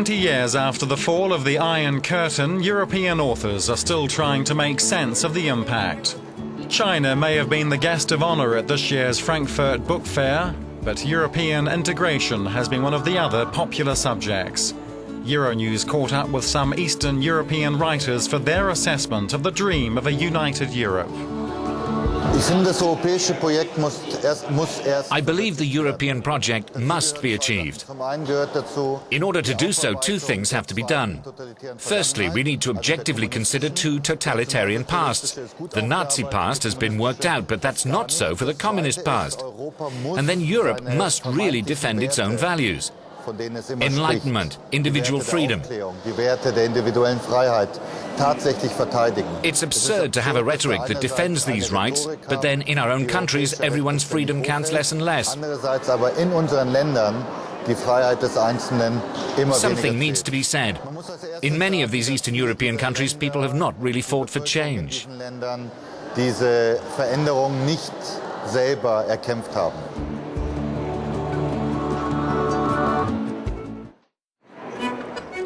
20 years after the fall of the Iron Curtain, European authors are still trying to make sense of the impact. China may have been the guest of honor at this year's Frankfurt Book Fair, but European integration has been one of the other popular subjects. Euronews caught up with some Eastern European writers for their assessment of the dream of a united Europe. I believe the European project must be achieved. In order to do so, two things have to be done. Firstly, we need to objectively consider two totalitarian pasts. The Nazi past has been worked out, but that's not so for the communist past. And then Europe must really defend its own values. Enlightenment, individual freedom. It's absurd to have a rhetoric that defends these rights, but then in our own countries everyone's freedom counts less and less. Something needs to be said. In many of these Eastern European countries, people have not really fought for change.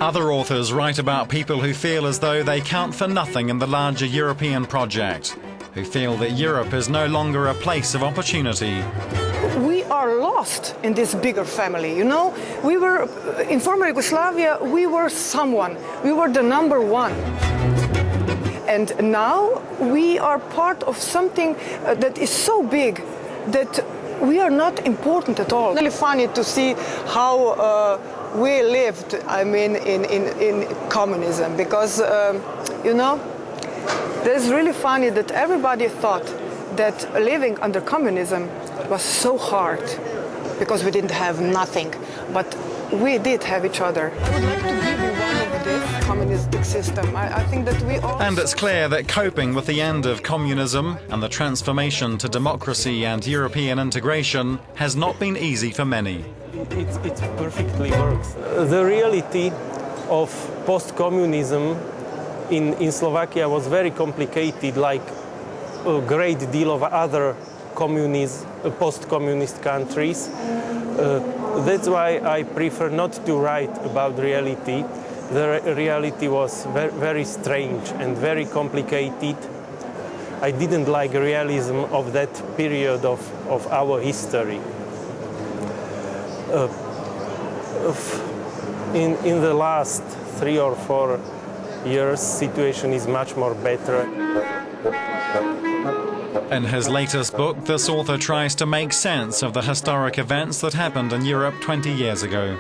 Other authors write about people who feel as though they count for nothing in the larger European project, who feel that Europe is no longer a place of opportunity. We are lost in this bigger family, you know? We were, in former Yugoslavia, we were someone. We were the number one. And now we are part of something that is so big that we are not important at all. It's really funny to see how we lived, I mean, in communism, because, you know, it's really funny that everybody thought that living under communism was so hard, because we didn't have nothing, but we did have each other. I would like to give you one of this communistic system. I think that we all... And it's clear that coping with the end of communism and the transformation to democracy and European integration has not been easy for many. It perfectly works. The reality of post-communism in Slovakia was very complicated, like a great deal of other post-communist countries. That's why I prefer not to write about reality. The reality was very strange and very complicated. I didn't like realism of that period of our history. In the last 3 or 4 years, situation is much more better. In his latest book, this author tries to make sense of the historic events that happened in Europe 20 years ago.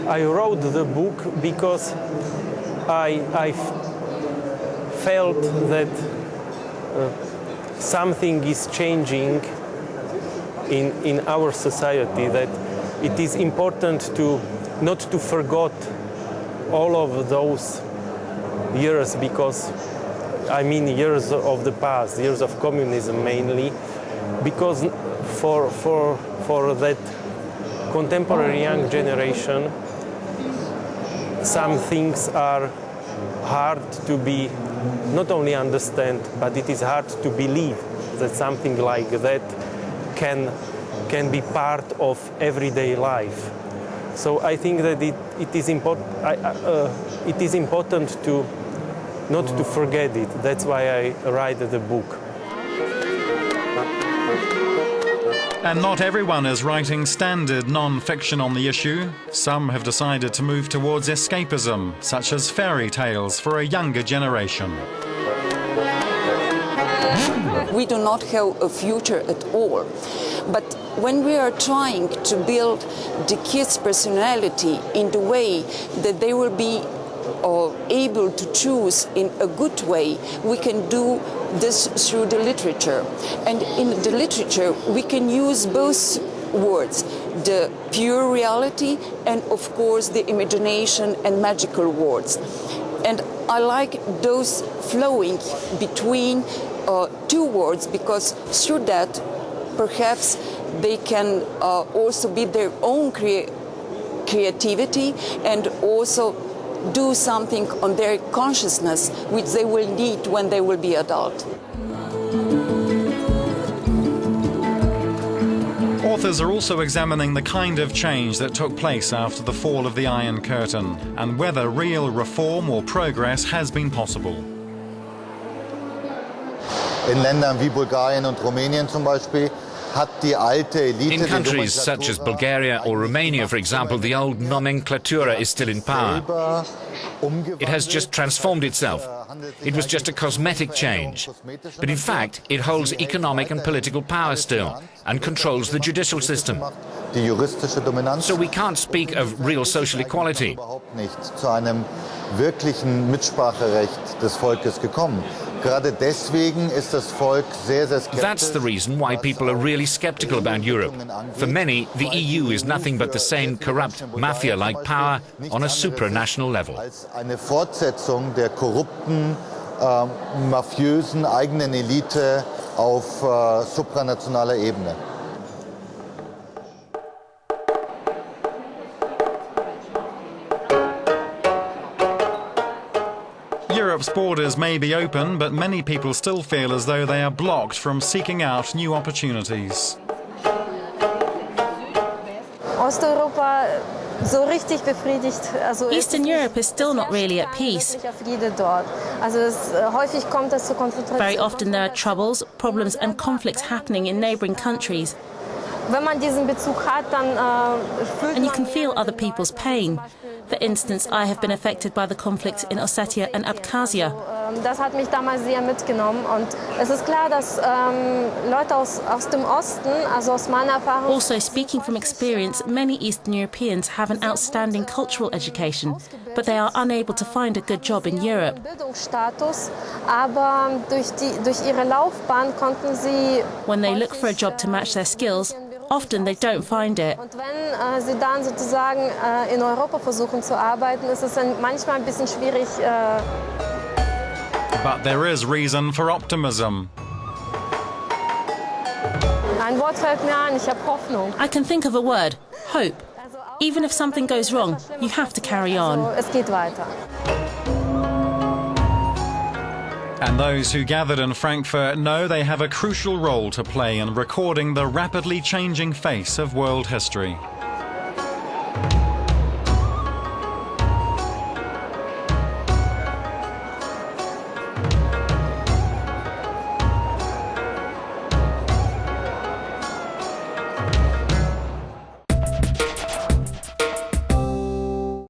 I wrote the book because I felt that something is changing in our society, that it is important not to forget all of those years, because I mean years of the past, years of communism mainly, because for that contemporary young generation, some things are hard to be not only understand, but it is hard to believe that something like that can be part of everyday life. So I think that it is important to not to forget it. That's why I write the book. And not everyone is writing standard non-fiction on the issue. Some have decided to move towards escapism, such as fairy tales for a younger generation. We do not have a future at all. But when we are trying to build the kids' personality in the way that they will be able to choose in a good way, we can do this through the literature. And in the literature, we can use both words, the pure reality and, of course, the imagination and magical words. And I like those flowing between two words, because through that, perhaps they can also be their own creativity and also do something on their consciousness which they will need when they will be adult. authors are also examining the kind of change that took place after the fall of the Iron Curtain and whether real reform or progress has been possible. In Ländern wie Bulgarien und Rumänien zum Beispiel hat die alte Elite. In countries such as Bulgaria or Romania, for example, the old nomenclatura is still in power. It has just transformed itself. It was just a cosmetic change. But in fact, it holds economic and political power still and controls the judicial system. So we can't speak of real social equality. Zu einem wirklichen Mitspracherecht des Volkes gekommen. Gerade deswegen ist das Volk sehr, sehr skeptisch. That's the reason why people are really skeptical about Europe. For many, the EU is nothing but the same corrupt, mafia-like power on a supranational level. Als eine Fortsetzung der korrupten, mafiösen eigenen Elite auf supranationaler Ebene. Europe's borders may be open, but many people still feel as though they are blocked from seeking out new opportunities. Eastern Europe is still not really at peace. Very often there are troubles, problems and conflicts happening in neighbouring countries. And you can feel other people's pain. For instance, I have been affected by the conflict in Ossetia and Abkhazia. Das hat mich damals sehr mitgenommen und es ist klar, dass Leute aus dem Osten, also aus meiner Erfahrung. Also, speaking from experience, many Eastern Europeans have an outstanding cultural education, but they are unable to find a good job in Europe. Bildungsstatus, aber durch ihre Laufbahn konnten sie. When they look for a job to match their skills, often they don't find it. Und wenn sie dann sozusagen in Europa versuchen zu arbeiten, ist es dann manchmal ein bisschen schwierig. But there is reason for optimism. Ein Wort fällt mir ein, ich habe Hoffnung. I can think of a word, hope. Even if something goes wrong, you have to carry on. Es geht weiter. And those who gathered in Frankfurt know they have a crucial role to play in recording the rapidly changing face of world history.